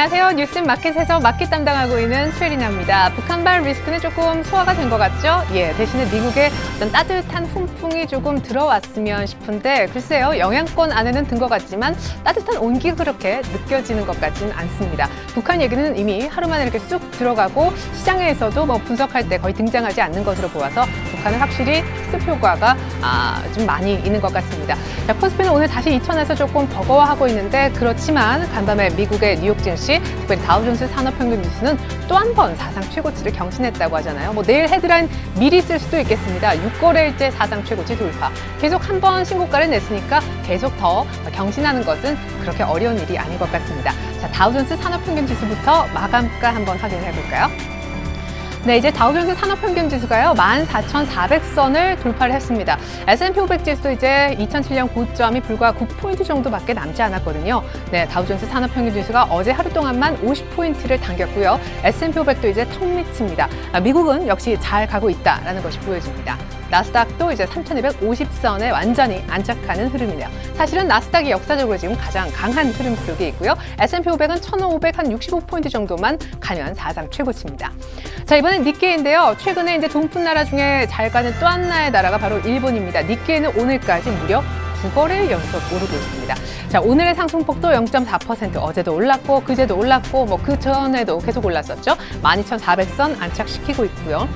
안녕하세요. 뉴스 마켓에서 마켓 담당하고 있는 최리나입니다. 북한발 리스크는 조금 소화가 된 것 같죠? 예, 대신에 미국의 어떤 따뜻한 훈풍이 조금 들어왔으면 싶은데 글쎄요, 영향권 안에는 든 것 같지만 따뜻한 온기가 그렇게 느껴지는 것 같지는 않습니다. 북한 얘기는 이미 하루 만에 이렇게 쑥 들어가고 시장에서도 뭐 분석할 때 거의 등장하지 않는 것으로 보아서 북한은 확실히 습 효과가 좀 많이 있는 것 같습니다. 자, 코스피는 오늘 다시 2천에서 조금 버거워하고 있는데 그렇지만 간밤에 미국의 뉴욕 증시, 특별히 다우존스 산업평균 지수는 또 한 번 사상 최고치를 경신했다고 하잖아요. 뭐 내일 헤드라인 미리 쓸 수도 있겠습니다. 6거래일째 사상 최고치 돌파. 계속 한 번 신고가를 냈으니까 계속 더 경신하는 것은 그렇게 어려운 일이 아닌 것 같습니다. 자, 다우존스 산업평균 지수부터 마감가 한번 확인해 볼까요? 네, 이제 다우존스 산업평균 지수가요, 14,400선을 돌파를 했습니다. S&P 500 지수도 이제 2007년 고점이 불과 9포인트 정도밖에 남지 않았거든요. 네, 다우존스 산업평균 지수가 어제 하루 동안만 50포인트를 당겼고요. S&P 500도 이제 턱 밑입니다. 미국은 역시 잘 가고 있다라는 것이 보여집니다. 나스닥도 이제 3,250선에 완전히 안착하는 흐름이네요. 사실은 나스닥이 역사적으로 지금 가장 강한 흐름 속에 있고요. S&P 500은 1,565포인트 정도만 가면 사상 최고치입니다. 자, 이번엔 니케이인데요. 최근에 이제 동풍 나라 중에 잘 가는 또 하나의 나라가 바로 일본입니다. 니케이는 오늘까지 무려 9거래일 연속 오르고 있습니다. 자, 오늘의 상승폭도 0.4%, 어제도 올랐고 그제도 올랐고 뭐 그 전에도 계속 올랐었죠. 12,400선 안착시키고 있고요.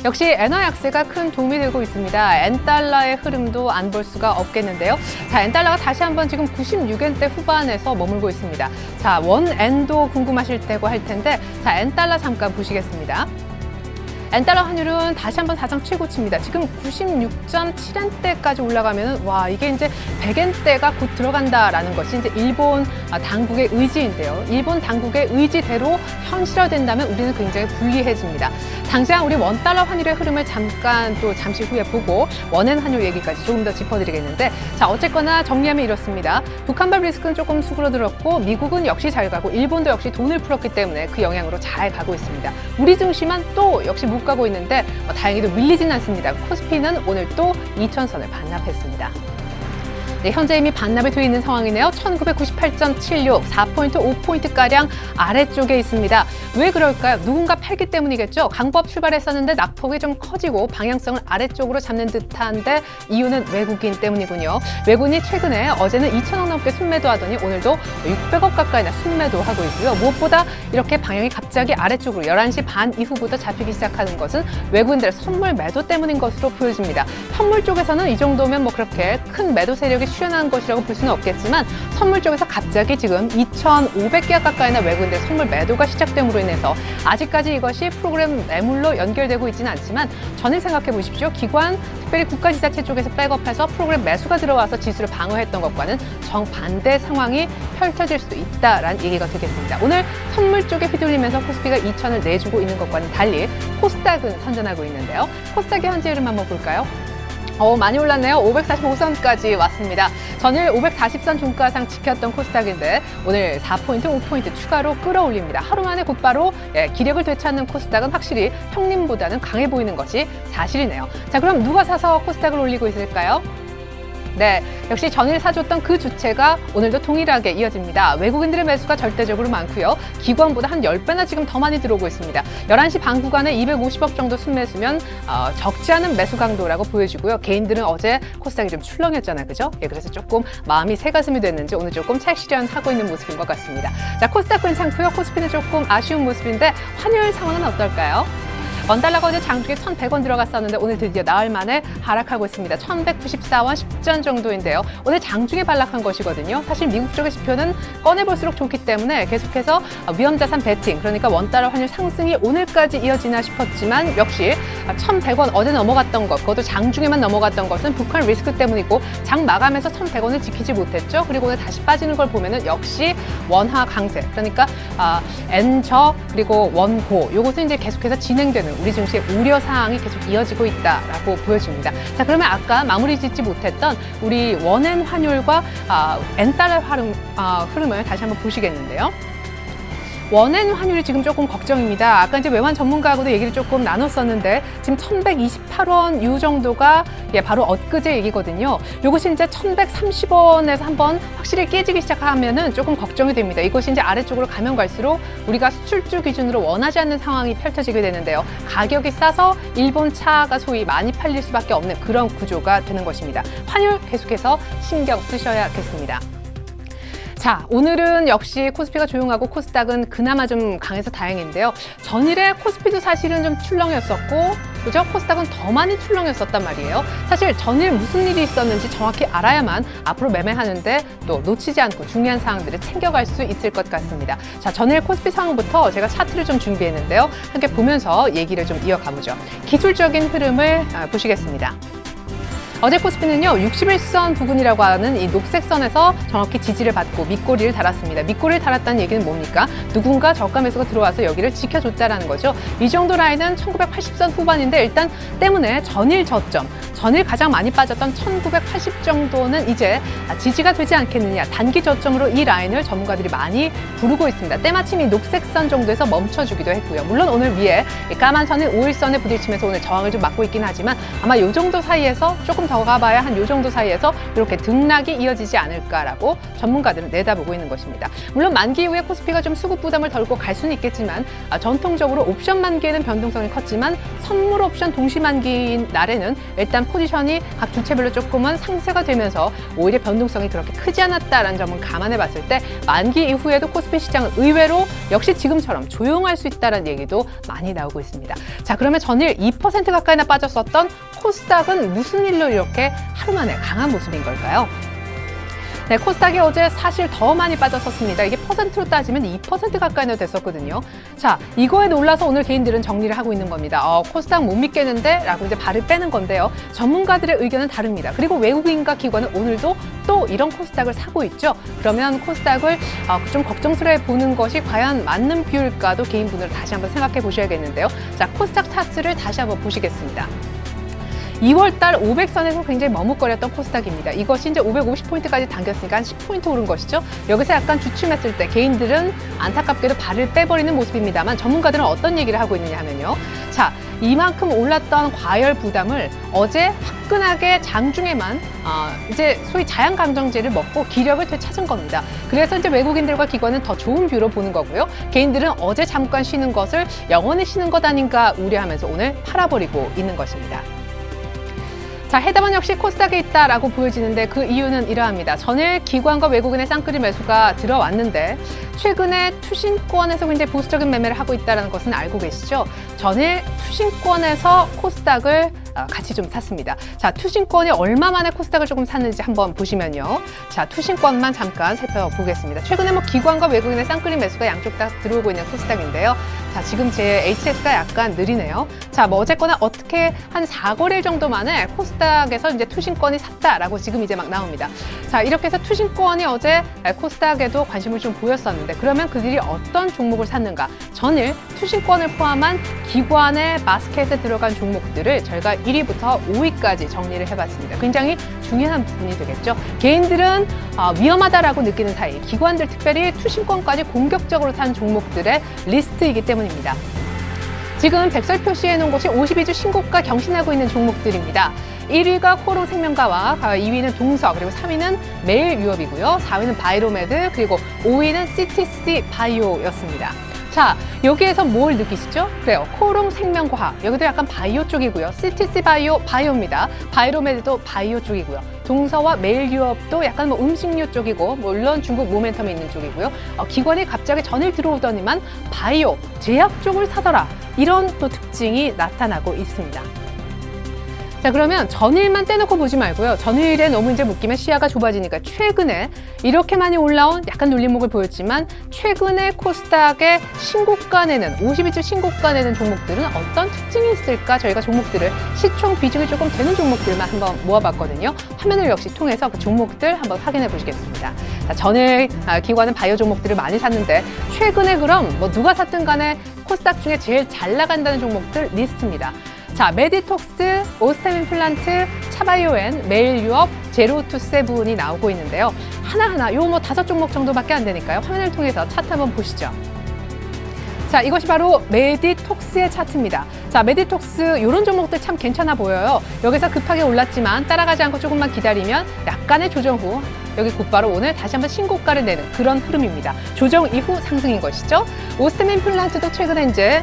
역시 엔화 약세가 큰 도움이 되고 있습니다. 엔달러의 흐름도 안 볼 수가 없겠는데요. 자, 엔달러가 다시 한번 지금 96엔대 후반에서 머물고 있습니다. 자, 원엔도 궁금하실 테고 할 텐데, 자, 엔달러 잠깐 보시겠습니다. 엔달러 환율은 다시 한번 사상 최고치입니다. 지금 96.7엔대까지 올라가면 와, 이게 이제 100엔대가 곧 들어간다라는 것이 이제 일본 당국의 의지인데요. 일본 당국의 의지대로 현실화된다면 우리는 굉장히 불리해집니다. 당장 우리 원달러 환율의 흐름을 잠시 후에 보고 원엔 환율 얘기까지 조금 더 짚어드리겠는데, 자, 어쨌거나 정리하면 이렇습니다. 북한발 리스크는 조금 수그러들었고 미국은 역시 잘 가고 일본도 역시 돈을 풀었기 때문에 그 영향으로 잘 가고 있습니다. 우리 증시만 또 역시 못 가고 있는데 다행히도 밀리진 않습니다. 코스피는 오늘 또 2,000선을 반납했습니다. 네, 현재 이미 반납이 되어 있는 상황이네요. 1998.76, 4포인트, 5포인트가량 아래쪽에 있습니다. 왜 그럴까요? 누군가 팔기 때문이겠죠. 강보합 출발했었는데 낙폭이 좀 커지고 방향성을 아래쪽으로 잡는 듯한데 이유는 외국인 때문이군요. 외국인이 최근에 어제는 2천억 넘게 순매도하더니 오늘도 600억 가까이나 순매도하고 있고요. 무엇보다 이렇게 방향이 갑자기 아래쪽으로 11시 반 이후부터 잡히기 시작하는 것은 외국인들의 선물 매도 때문인 것으로 보여집니다. 현물 쪽에서는 이 정도면 뭐 그렇게 큰 매도 세력이 출현한 것이라고 볼 수는 없겠지만 선물 쪽에서 갑자기 지금 2,500개 가까이나 외국인들 선물 매도가 시작됨으로 인해서 아직까지 이것이 프로그램 매물로 연결되고 있지는 않지만 전일 생각해 보십시오. 기관, 특별히 국가지자체 쪽에서 백업해서 프로그램 매수가 들어와서 지수를 방어했던 것과는 정반대 상황이 펼쳐질 수도 있다라는 얘기가 되겠습니다. 오늘 선물 쪽에 휘둘리면서 코스피가 2,000을 내주고 있는 것과는 달리 코스닥은 선전하고 있는데요. 코스닥의 현재 흐름 한번 볼까요? 많이 올랐네요. 545선까지 왔습니다. 전일 540선 중가상 지켰던 코스닥인데 오늘 4포인트, 5포인트 추가로 끌어올립니다. 하루 만에 곧바로 기력을 되찾는 코스닥은 확실히 형님보다는 강해 보이는 것이 사실이네요. 자, 그럼 누가 사서 코스닥을 올리고 있을까요? 네, 역시 전일 사줬던 그 주체가 오늘도 동일하게 이어집니다. 외국인들의 매수가 절대적으로 많고요. 기관보다 한 10배나 지금 더 많이 들어오고 있습니다. 11시 반 구간에 250억 정도 순매수면 적지 않은 매수 강도라고 보여지고요. 개인들은 어제 코스닥이 좀 출렁였잖아요. 그죠? 예, 그래서 조금 마음이 새가슴이 됐는지 오늘 조금 찰실현하고 있는 모습인 것 같습니다. 자, 코스닥 괜찮고요. 코스피는 조금 아쉬운 모습인데 환율 상황은 어떨까요? 원달러가 어제 장중에 1,100원 들어갔었는데 오늘 드디어 나흘 만에 하락하고 있습니다. 1,194원 10전 정도인데요. 오늘 장중에 반락한 것이거든요. 사실 미국 쪽의 지표는 꺼내볼수록 좋기 때문에 계속해서 위험자산 베팅, 그러니까 원달러 환율 상승이 오늘까지 이어지나 싶었지만 역시 1,100원 어제 넘어갔던 것, 그것도 장중에만 넘어갔던 것은 북한 리스크 때문이고 장 마감에서 1,100원을 지키지 못했죠. 그리고 오늘 다시 빠지는 걸 보면은 역시 원화 강세, 그러니까 엔저 그리고 원고, 요것은 이제 계속해서 진행되는 우리 증시의 우려 사항이 계속 이어지고 있다라고 보여집니다. 자, 그러면 아까 마무리 짓지 못했던 우리 원엔 환율과 엔달러 흐름을 다시 한번 보시겠는데요. 원엔 환율이 지금 조금 걱정입니다. 아까 이제 외환 전문가하고도 얘기를 조금 나눴었는데 지금 1128원 유 정도가 바로 엊그제 얘기거든요. 이것이 이제 1130원에서 한번 확실히 깨지기 시작하면은 조금 걱정이 됩니다. 이것이 이제 아래쪽으로 가면 갈수록 우리가 수출주 기준으로 원하지 않는 상황이 펼쳐지게 되는데요. 가격이 싸서 일본 차가 소위 많이 팔릴 수밖에 없는 그런 구조가 되는 것입니다. 환율 계속해서 신경 쓰셔야겠습니다. 자, 오늘은 역시 코스피가 조용하고 코스닥은 그나마 좀 강해서 다행인데요. 전일에 코스피도 사실은 좀 출렁였었고, 그죠? 코스닥은 더 많이 출렁였었단 말이에요. 사실 전일 무슨 일이 있었는지 정확히 알아야만 앞으로 매매하는데 또 놓치지 않고 중요한 사항들을 챙겨갈 수 있을 것 같습니다. 자, 전일 코스피 상황부터 제가 차트를 좀 준비했는데요. 함께 보면서 얘기를 좀 이어가 보죠. 기술적인 흐름을 보시겠습니다. 어제 코스피는요, 61선 부근이라고 하는 이 녹색 선에서 정확히 지지를 받고 밑꼬리를 달았습니다. 밑꼬리를 달았다는 얘기는 뭡니까? 누군가 저가 매수가 들어와서 여기를 지켜줬다라는 거죠. 이 정도 라인은 1980선 후반인데 일단 때문에 전일 저점, 전일 가장 많이 빠졌던 1980 정도는 이제 지지가 되지 않겠느냐. 단기 저점으로 이 라인을 전문가들이 많이 부르고 있습니다. 때마침 이 녹색 선 정도에서 멈춰주기도 했고요. 물론 오늘 위에 까만 선이 5일선에 부딪히면서 오늘 저항을 좀 막고 있긴 하지만 아마 이 정도 사이에서 조금 더 가봐야 한 이 정도 사이에서 이렇게 등락이 이어지지 않을까라고 전문가들은 내다보고 있는 것입니다. 물론 만기 이후에 코스피가 좀 수급 부담을 덜고 갈 수는 있겠지만 전통적으로 옵션 만기에는 변동성이 컸지만 선물 옵션 동시 만기인 날에는 일단 포지션이 각 주체별로 조금은 상쇄가 되면서 오히려 변동성이 그렇게 크지 않았다라는 점을 감안해 봤을 때 만기 이후에도 코스피 시장은 의외로 역시 지금처럼 조용할 수 있다는 얘기도 많이 나오고 있습니다. 자, 그러면 전일 2% 가까이나 빠졌었던 코스닥은 무슨 일로 이렇게 하루 만에 강한 모습인 걸까요? 네, 코스닥이 어제 사실 더 많이 빠졌었습니다. 이게 퍼센트로 따지면 2% 가까이나 됐었거든요. 자, 이거에 놀라서 오늘 개인들은 정리를 하고 있는 겁니다. 코스닥 못 믿겠는데? 라고 이제 발을 빼는 건데요. 전문가들의 의견은 다릅니다. 그리고 외국인과 기관은 오늘도 또 이런 코스닥을 사고 있죠. 그러면 코스닥을 좀 걱정스러워 보는 것이 과연 맞는 비율일까도 개인분으로 다시 한번 생각해 보셔야겠는데요. 자, 코스닥 차트를 다시 한번 보시겠습니다. 2월달 500선에서 굉장히 머뭇거렸던 코스닥입니다. 이것이 이제 550포인트까지 당겼으니까 한 10포인트 오른 것이죠. 여기서 약간 주춤했을 때 개인들은 안타깝게도 발을 빼버리는 모습입니다만 전문가들은 어떤 얘기를 하고 있느냐 하면요. 자, 이만큼 올랐던 과열 부담을 어제 화끈하게 장중에만 이제 소위 자양강정제를 먹고 기력을 되찾은 겁니다. 그래서 이제 외국인들과 기관은 더 좋은 뷰로 보는 거고요. 개인들은 어제 잠깐 쉬는 것을 영원히 쉬는 것 아닌가 우려하면서 오늘 팔아버리고 있는 것입니다. 자, 해답은 역시 코스닥에 있다라고 보여지는데 그 이유는 이러합니다. 전일 기관과 외국인의 쌍끌이 매수가 들어왔는데 최근에 투신권에서 굉장히 보수적인 매매를 하고 있다는 것은 알고 계시죠? 전일 투신권에서 코스닥을 같이 좀 샀습니다. 자, 투신권이 얼마 만에 코스닥을 조금 샀는지 한번 보시면요. 자, 투신권만 잠깐 살펴보겠습니다. 최근에 뭐 기관과 외국인의 쌍끌이 매수가 양쪽 다 들어오고 있는 코스닥인데요. 자, 지금 제 HS가 약간 느리네요. 자, 뭐 어쨌거나 어떻게 한 4거래일 정도 만에 코스닥에서 이제 투신권이 샀다라고 지금 이제 막 나옵니다. 자, 이렇게 해서 투신권이 어제 코스닥에도 관심을 좀 보였었는데 그러면 그들이 어떤 종목을 샀는가? 전일 투신권을 포함한 기관의 바스켓에 들어간 종목들을 저희가 1위부터 5위까지 정리를 해봤습니다. 굉장히 중요한 부분이 되겠죠. 개인들은 위험하다라고 느끼는 사이 기관들 특별히 투신권까지 공격적으로 산 종목들의 리스트이기 때문입니다. 지금 백설 표시해 놓은 것이 52주 신고가 경신하고 있는 종목들입니다. 1위가 코롱생명과학, 2위는 동서, 그리고 3위는 메일유업이고요. 4위는 바이로메드, 그리고 5위는 CTC 바이오였습니다. 자, 여기에서 뭘 느끼시죠? 그래요. 코롱생명과학, 여기도 약간 바이오 쪽이고요. CTC 바이오, 바이오입니다. 바이로메드도 바이오 쪽이고요. 동서와 메일유업도 약간 뭐 음식료 쪽이고 물론 중국 모멘텀이 있는 쪽이고요. 기관이 갑자기 전일 들어오더니만 바이오, 제약 쪽을 사더라. 이런 또 특징이 나타나고 있습니다. 자, 그러면 전일만 떼놓고 보지 말고요. 전일에 너무 이제 묶이면 시야가 좁아지니까 최근에 이렇게 많이 올라온 약간 눌림목을 보였지만 최근에 코스닥의 신고가 내는 52주 신고가 내는 종목들은 어떤 특징이 있을까? 저희가 종목들을 시총 비중이 조금 되는 종목들만 한번 모아봤거든요. 화면을 역시 통해서 그 종목들 한번 확인해 보시겠습니다. 자, 전일 기관은 바이오 종목들을 많이 샀는데 최근에 그럼 뭐 누가 샀든 간에 코스닥 중에 제일 잘 나간다는 종목들 리스트입니다. 자, 메디톡스, 오스템 임플란트, 차바이오엔, 메일유업, 제로투세븐이 나오고 있는데요. 하나하나 요 뭐 5종목 정도밖에 안 되니까요. 화면을 통해서 차트 한번 보시죠. 자, 이것이 바로 메디톡스의 차트입니다. 자, 메디톡스 이런 종목들 참 괜찮아 보여요. 여기서 급하게 올랐지만 따라가지 않고 조금만 기다리면 약간의 조정 후 여기 곧바로 오늘 다시 한번 신고가를 내는 그런 흐름입니다. 조정 이후 상승인 것이죠. 오스템 임플란트도 최근에 이제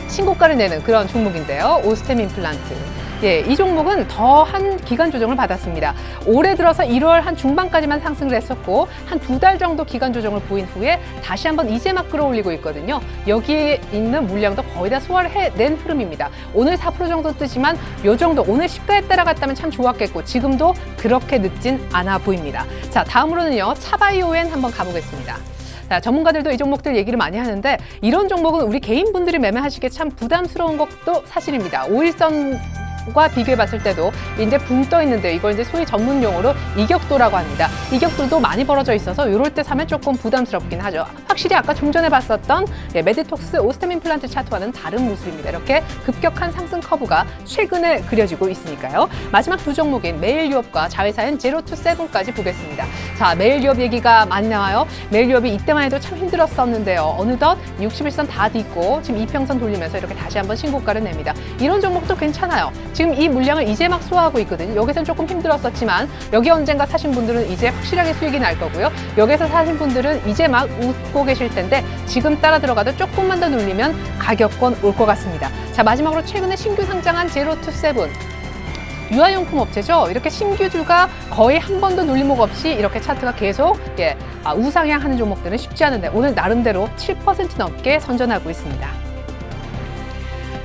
신고가를 내는 그런 종목인데요. 오스템 임플란트. 예, 이 종목은 더한 기간 조정을 받았습니다. 올해 들어서 1월 한 중반까지만 상승을 했었고 한 2달 정도 기간 조정을 보인 후에 다시 한번 이제 막 끌어올리고 있거든요. 여기에 있는 물량도 거의 다 소화를 해낸 흐름입니다. 오늘 4% 정도 뜨지만 요 정도 오늘 시가에 따라갔다면 참 좋았겠고 지금도 그렇게 늦진 않아 보입니다. 자, 다음으로는요. 차바이오엔 한번 가보겠습니다. 자, 전문가들도 이 종목들 얘기를 많이 하는데 이런 종목은 우리 개인분들이 매매하시기에 참 부담스러운 것도 사실입니다. 5일선 과 비교해 봤을 때도 이제 붕 떠 있는데 이걸 이제 소위 전문 용어로 이격도라고 합니다. 이격도도 많이 벌어져 있어서 이럴 때 사면 조금 부담스럽긴 하죠. 확실히 아까 좀 전에 봤었던 메디톡스 오스템 임플란트 차트와는 다른 모습입니다. 이렇게 급격한 상승 커브가 최근에 그려지고 있으니까요. 마지막 두 종목인 매일 유업과 자회사인 제로투세븐까지 보겠습니다. 자, 매일 유업 얘기가 많이 나와요. 매일 유업이 이때만 해도 참 힘들었었는데요. 어느덧 61선 다 딛고 지금 이평선 돌리면서 이렇게 다시 한번 신고가를 냅니다. 이런 종목도 괜찮아요. 지금 이 물량을 이제 막 소화하고 있거든요. 여기서는 조금 힘들었었지만 여기 언젠가 사신 분들은 이제 확실하게 수익이 날 거고요. 여기서 사신 분들은 이제 막 웃고 계실 텐데 지금 따라 들어가도 조금만 더 눌리면 가격권 올 것 같습니다. 자, 마지막으로 최근에 신규 상장한 제로투세븐. 유아용품 업체죠. 이렇게 신규주가 거의 한 번도 눌림목 없이 이렇게 차트가 계속 우상향하는 종목들은 쉽지 않은데 오늘 나름대로 7% 넘게 선전하고 있습니다.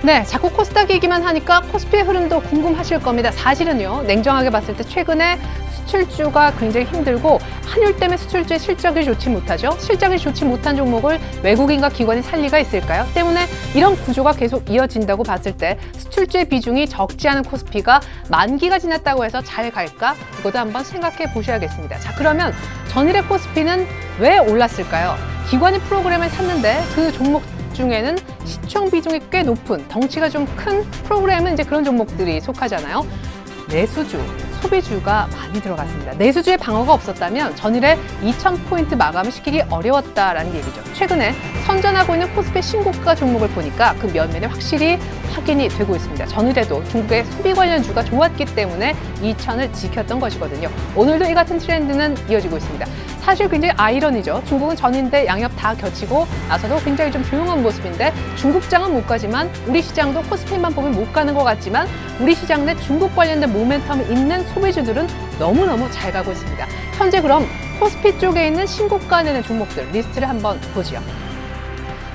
네, 자꾸 코스닥 얘기만 하니까 코스피의 흐름도 궁금하실 겁니다. 사실은요, 냉정하게 봤을 때 최근에 수출주가 굉장히 힘들고 환율 때문에 수출주의 실적이 좋지 못하죠. 실적이 좋지 못한 종목을 외국인과 기관이 살 리가 있을까요? 때문에 이런 구조가 계속 이어진다고 봤을 때 수출주의 비중이 적지 않은 코스피가 만기가 지났다고 해서 잘 갈까? 이것도 한번 생각해 보셔야겠습니다. 자, 그러면 전일의 코스피는 왜 올랐을까요? 기관이 프로그램을 샀는데 그 종목 중에는 시총 비중이 꽤 높은 덩치가 좀 큰 프로그램은 이제 그런 종목들이 속하잖아요. 내수주, 소비주가 많이 들어갔습니다. 내수주의 방어가 없었다면 전일에 2,000포인트 마감을 시키기 어려웠다라는 얘기죠. 최근에 선전하고 있는 코스피 신고가 종목을 보니까 그 면면에 확실히 확인이 되고 있습니다. 전일에도 중국의 소비 관련주가 좋았기 때문에 2,000을 지켰던 것이거든요. 오늘도 이 같은 트렌드는 이어지고 있습니다. 사실 굉장히 아이러니죠. 중국은 전인데 양옆 다 겹치고 나서도 굉장히 좀 조용한 모습인데 중국장은 못 가지만 우리 시장도 코스피만 보면 못 가는 것 같지만 우리 시장 내 중국 관련된 모멘텀이 있는 소비주들은 너무너무 잘 가고 있습니다. 현재 그럼 코스피 쪽에 있는 신고가 내는 종목들 리스트를 한번 보죠.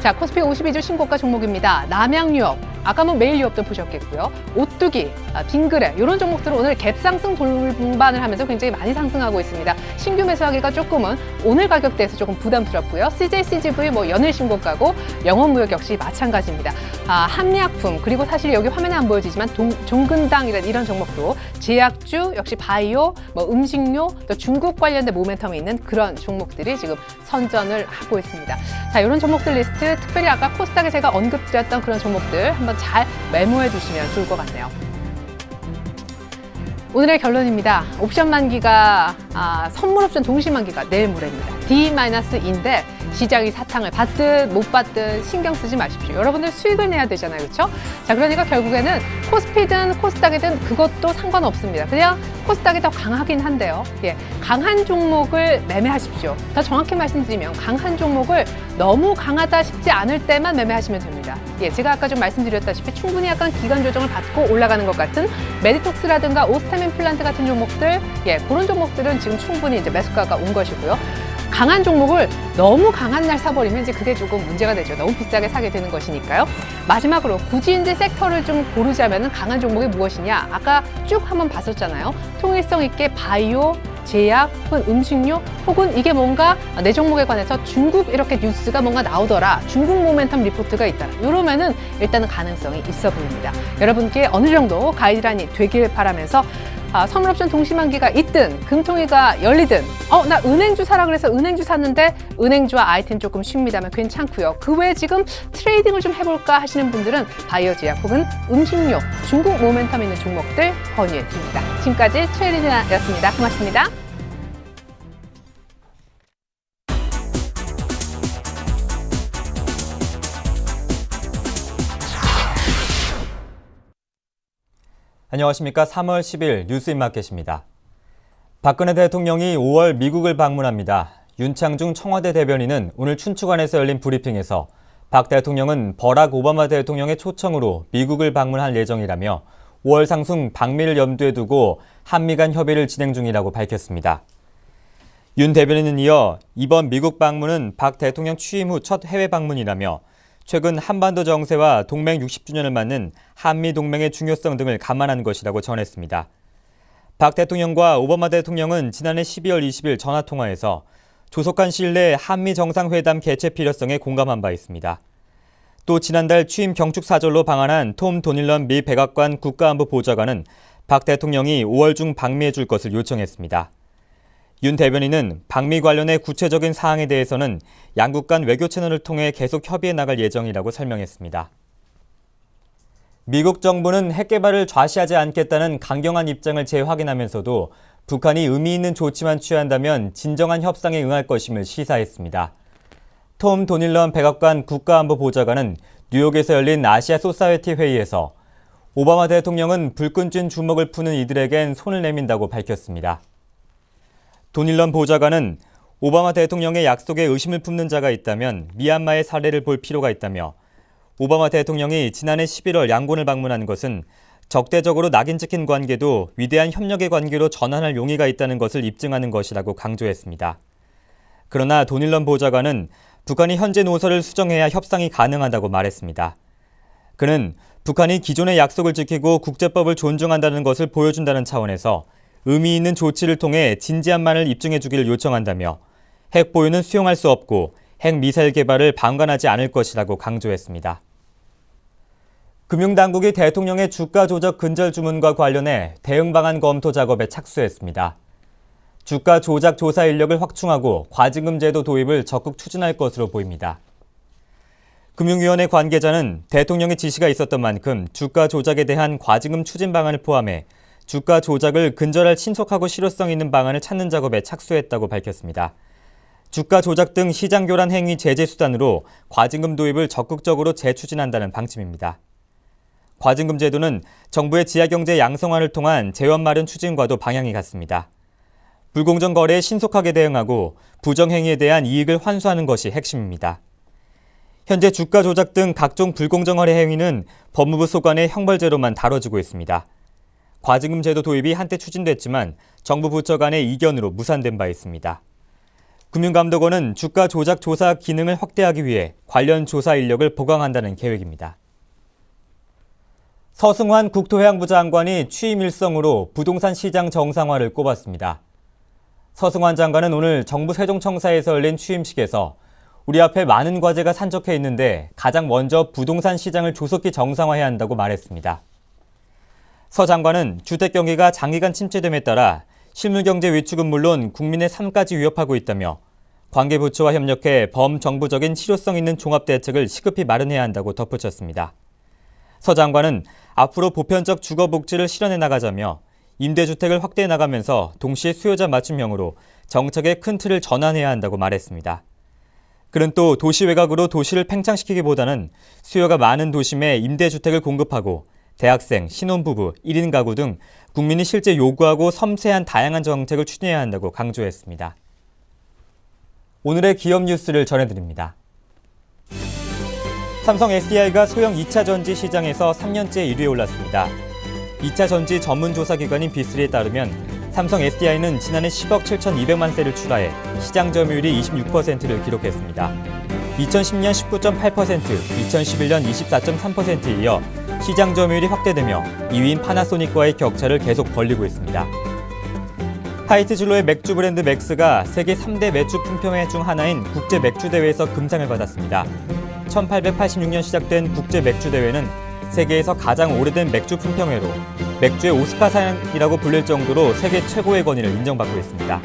자, 코스피 52주 신고가 종목입니다. 남양유업, 아까 뭐 매일 유업도 보셨겠고요. 오뚜기, 빙그레 이런 종목들은 오늘 갭상승 돌반을 하면서 굉장히 많이 상승하고 있습니다. 신규 매수하기가 조금은 오늘 가격대에서 조금 부담스럽고요. CJ, CGV 뭐 연일 신고가고 영업무역 역시 마찬가지입니다. 한미약품 그리고 사실 여기 화면에 안 보여지지만 종근당이라는 이런 종목도 제약주 역시 바이오, 뭐 음식료 또 중국 관련된 모멘텀이 있는 그런 종목들이 지금 선전을 하고 있습니다. 자, 이런 종목들 리스트 특별히 아까 코스닥에 제가 언급드렸던 그런 종목들 한번 잘 메모해 주시면 좋을 것 같네요. 오늘의 결론입니다. 옵션 만기가 선물 옵션 동시 만기가 내일 모레입니다. D-E인데 시장이 사탕을 받든 못 받든 신경 쓰지 마십시오. 여러분들 수익을 내야 되잖아요. 그렇죠? 자, 그러니까 결국에는 코스피든 코스닥이든 그것도 상관없습니다. 그냥 코스닥이 더 강하긴 한데요. 예, 강한 종목을 매매하십시오. 더 정확히 말씀드리면 강한 종목을 너무 강하다 싶지 않을 때만 매매하시면 됩니다. 예, 제가 아까 좀 말씀드렸다시피 충분히 약간 기간 조정을 받고 올라가는 것 같은 메디톡스라든가 오스템 임플란트 같은 종목들, 예, 그런 종목들은 지금 충분히 이제 매수가가 온 것이고요. 강한 종목을 너무 강한 날 사버리면 이제 그게 조금 문제가 되죠. 너무 비싸게 사게 되는 것이니까요. 마지막으로 굳이 이제 섹터를 좀 고르자면 강한 종목이 무엇이냐? 아까 쭉 한번 봤었잖아요. 통일성 있게 바이오, 제약, 혹은 음식료, 혹은 이게 뭔가 내 종목에 관해서 중국 이렇게 뉴스가 뭔가 나오더라. 중국 모멘텀 리포트가 있다. 이러면은 일단은 가능성이 있어 보입니다. 여러분께 어느 정도 가이드라인이 되길 바라면서 선물옵션 동시만기가 있든 금통위가 열리든 나 은행주 사라 그래서 은행주 샀는데 은행주와 아이템 조금 쉽니다만 괜찮고요. 그 외에 지금 트레이딩을 좀 해볼까 하시는 분들은 바이오 제약 혹은 음식료, 중국 모멘텀 있는 종목들 권유해 드립니다. 지금까지 최혜린이었습니다. 고맙습니다. 안녕하십니까. 3월 10일 뉴스인마켓입니다. 박근혜 대통령이 5월 미국을 방문합니다. 윤창중 청와대 대변인은 오늘 춘추관에서 열린 브리핑에서 박 대통령은 버락 오바마 대통령의 초청으로 미국을 방문할 예정이라며 5월 상승 방미를 염두에 두고 한미 간 협의를 진행 중이라고 밝혔습니다. 윤 대변인은 이어 이번 미국 방문은 박 대통령 취임 후 첫 해외 방문이라며 최근 한반도 정세와 동맹 60주년을 맞는 한미동맹의 중요성 등을 감안한 것이라고 전했습니다. 박 대통령과 오바마 대통령은 지난해 12월 20일 전화통화에서 조속한 시일 내에 한미 정상회담 개최 필요성에 공감한 바 있습니다. 또 지난달 취임 경축사절로 방한한 톰 도닐런 미 백악관 국가안보보좌관은 박 대통령이 5월 중 방미해 줄 것을 요청했습니다. 윤 대변인은 방미 관련의 구체적인 사항에 대해서는 양국 간 외교 채널을 통해 계속 협의해 나갈 예정이라고 설명했습니다. 미국 정부는 핵 개발을 좌시하지 않겠다는 강경한 입장을 재확인하면서도 북한이 의미 있는 조치만 취한다면 진정한 협상에 응할 것임을 시사했습니다. 톰 도닐런 백악관 국가안보보좌관은 뉴욕에서 열린 아시아 소사이어티 회의에서 오바마 대통령은 불끈 쥔 주먹을 푸는 이들에겐 손을 내민다고 밝혔습니다. 도닐런 보좌관은 오바마 대통령의 약속에 의심을 품는 자가 있다면 미얀마의 사례를 볼 필요가 있다며 오바마 대통령이 지난해 11월 양곤을 방문한 것은 적대적으로 낙인 찍힌 관계도 위대한 협력의 관계로 전환할 용의가 있다는 것을 입증하는 것이라고 강조했습니다. 그러나 도닐런 보좌관은 북한이 현재 노선을 수정해야 협상이 가능하다고 말했습니다. 그는 북한이 기존의 약속을 지키고 국제법을 존중한다는 것을 보여준다는 차원에서 의미 있는 조치를 통해 진지함만을 입증해 주기를 요청한다며 핵 보유는 수용할 수 없고 핵 미사일 개발을 방관하지 않을 것이라고 강조했습니다. 금융당국이 대통령의 주가 조작 근절 주문과 관련해 대응 방안 검토 작업에 착수했습니다. 주가 조작 조사 인력을 확충하고 과징금 제도 도입을 적극 추진할 것으로 보입니다. 금융위원회 관계자는 대통령의 지시가 있었던 만큼 주가 조작에 대한 과징금 추진 방안을 포함해 주가 조작을 근절할 신속하고 실효성 있는 방안을 찾는 작업에 착수했다고 밝혔습니다. 주가 조작 등 시장 교란 행위 제재 수단으로 과징금 도입을 적극적으로 재추진한다는 방침입니다. 과징금 제도는 정부의 지하경제 양성화를 통한 재원 마련 추진과도 방향이 같습니다. 불공정 거래에 신속하게 대응하고 부정행위에 대한 이익을 환수하는 것이 핵심입니다. 현재 주가 조작 등 각종 불공정 거래 행위는 법무부 소관의 형벌제로만 다뤄지고 있습니다. 과징금 제도 도입이 한때 추진됐지만 정부 부처 간의 이견으로 무산된 바 있습니다. 금융감독원은 주가 조작 조사 기능을 확대하기 위해 관련 조사 인력을 보강한다는 계획입니다. 서승환 국토해양부 장관이 취임 일성으로 부동산 시장 정상화를 꼽았습니다. 서승환 장관은 오늘 정부 세종청사에서 열린 취임식에서 우리 앞에 많은 과제가 산적해 있는데 가장 먼저 부동산 시장을 조속히 정상화해야 한다고 말했습니다. 서 장관은 주택 경기가 장기간 침체됨에 따라 실물경제 위축은 물론 국민의 삶까지 위협하고 있다며 관계 부처와 협력해 범정부적인 실효성 있는 종합대책을 시급히 마련해야 한다고 덧붙였습니다. 서 장관은 앞으로 보편적 주거복지를 실현해 나가자며 임대주택을 확대해 나가면서 동시에 수요자 맞춤형으로 정책의 큰 틀을 전환해야 한다고 말했습니다. 그는 또 도시 외곽으로 도시를 팽창시키기보다는 수요가 많은 도심에 임대주택을 공급하고 대학생, 신혼부부, 1인 가구 등 국민이 실제 요구하고 섬세한 다양한 정책을 추진해야 한다고 강조했습니다. 오늘의 기업 뉴스를 전해드립니다. 삼성 SDI가 소형 2차 전지 시장에서 3년째 1위에 올랐습니다. 2차 전지 전문 조사기관인 비스리에 따르면 삼성 SDI는 지난해 10억 7,200만 세를 출하해 시장 점유율이 26%를 기록했습니다. 2010년 19.8%, 2011년 24.3%에 이어 시장 점유율이 확대되며 2위인 파나소닉과의 격차를 계속 벌리고 있습니다. 하이트진로의 맥주 브랜드 맥스가 세계 3대 맥주 품평회 중 하나인 국제 맥주 대회에서 금상을 받았습니다. 1886년 시작된 국제 맥주 대회는 세계에서 가장 오래된 맥주 품평회로 맥주의 오스카상이라고 불릴 정도로 세계 최고의 권위를 인정받고 있습니다.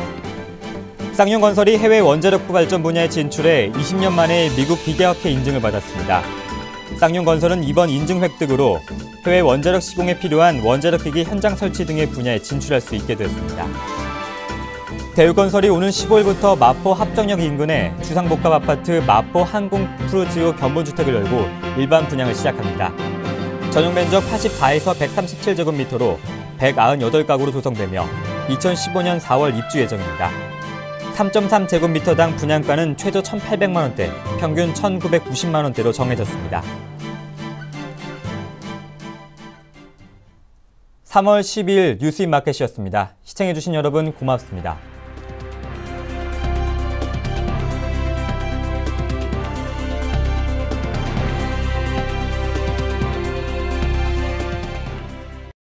쌍용건설이 해외 원자력부 발전 분야에 진출해 20년 만에 미국 기계학회 인증을 받았습니다. 쌍용건설은 이번 인증 획득으로 해외 원자력 시공에 필요한 원자력기기 현장 설치 등의 분야에 진출할 수 있게 됐습니다. 대우건설이 오는 15일부터 마포 합정역 인근에 주상복합 아파트 마포 항공크루즈 견본주택을 열고 일반 분양을 시작합니다. 전용 면적 84에서 137제곱미터로 198가구로 조성되며 2015년 4월 입주 예정입니다. 3.3제곱미터당 분양가는 최저 1,800만 원대, 평균 1,990만 원대로 정해졌습니다. 3월 12일 뉴스인마켓이었습니다. 시청해주신 여러분 고맙습니다.